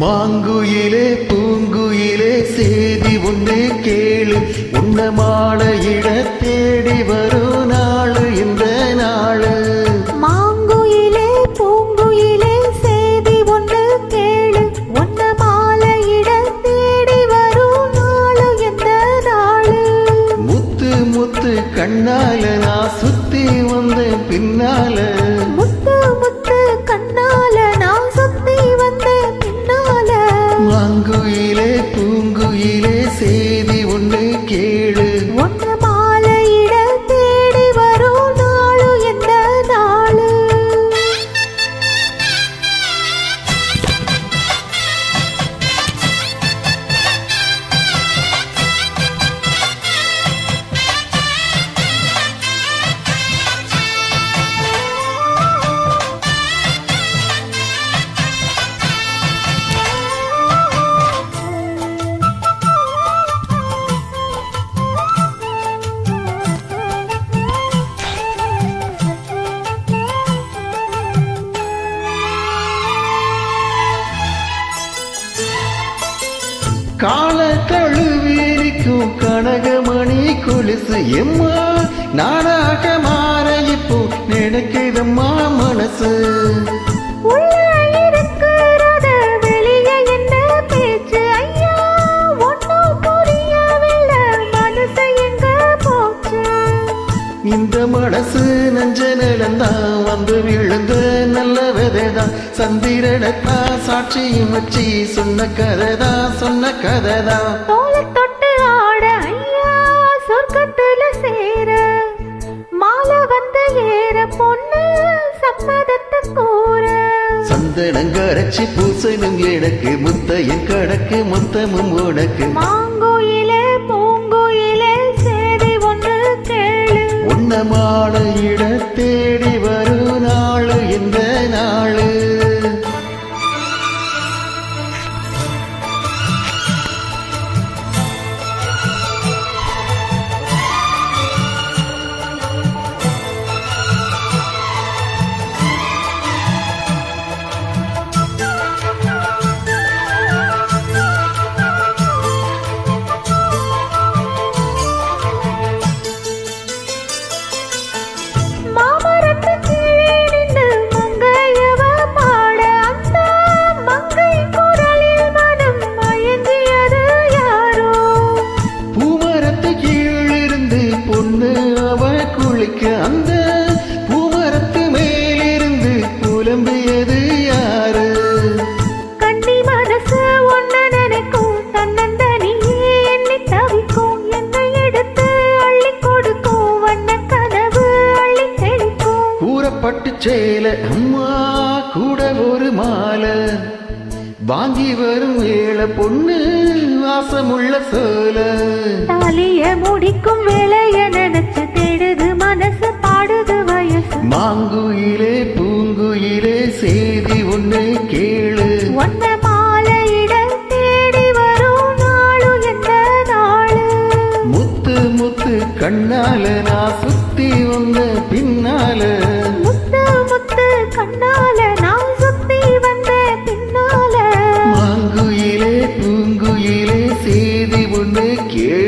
மாங்குயிலே பூங்குயிலே சேதி ஒன்று கேளு, உன்ன மாலையிட தேடி வரும் நாளு இந்த நாளு. மாங்குயிலே பூங்குயிலே சேதி ஒன்று கேளு, உன்ன மாலையிட தேடி வரும் நாளு இந்த நாளு. முத்து முத்து கண்ணால நான் சுத்தி வந்தேன் பின்னால, முத்து முத்து கண்ணால நான் சுத்தி வந்தேன் பின்னால. மாங்குயிலே பூங்குயிலே சேதி ஒன்று கேளு, உன்ன மாலையிட தேடி வரும் நாளு இந்த நாளு. கால தழுவிரிக்கும் கனகமணி கொலுசு எம்மா நானாக மாற இப்போ நினைக்குதம்மா மனசு. உள்ள இருக்கிறத வெளியே என்ன பேச்சு ஐயா, ஒன்னும் புரியவில்லை மனசு எங்க போச்சு. இந்த மனசு நெஞ்ச நிலந்தான் வந்து விழுந்த நல்ல விதைதான், சந்திரனத்தான் சாட்சியும் வச்சு சொன்ன கதைதான். தோலை தொட்டு ஆட ஐயா சொர்க்கத்துல சேர, மாலை வந்து ஏற பொண்ணு சம்மதத்தை கூற. சந்தனங்கரைச்சி பூசணும் எனக்கு முத்தையும் கடக்கு முத்தமும் உனக்கு. மாங்குயிலே பூங்குயிலே சேதி ஒன்று கேளு, உன்ன மாலையிட தேடி வரும் நாளு இந்த நாளு. மாமரத்து கீழே நின்று மங்கையவ பாட, அந்த மங்கை குரலில் மனம் மயங்கியது யாரோ. பூமரத்து கீழிருந்து பொண்ணு அவ குளிக்க, அந்த பூமரத்து மேலிருந்து புலம்பியது யாரு. கண்ணி மனசு ஒன்ன நினைக்கும், தன்னந்தனியே எண்ணி தவிக்கும், என்னை எடுத்து அள்ளி கொடுக்கும், வண்ண கனவு அள்ளி தெளிக்கும். கூறப்பட்டு சேல அம்மா கூட ஒரு மாலை வாங்கி வரும் வேளை பொண்ணு வாசமுள்ள சோல. தாலிய முடிக்கும் வேலைய நினைச்சு தேடுது மனசு, பாடுது வயசு. மாங்குயிலே பூங்குயிலே சேதி ஒன்று கேளு, ஒன்ன மாலையிட தேடி வரும் நாளு எந்த நாளு. முத்து முத்து கண்ணால நான் சுத்தி வந்த பின்னால, முத்து முத்து கண்ணால நான் சுத்தி வந்த பின்னால. மாங்குயிலே பூங்குயிலே சேதி ஒன்று கேளு.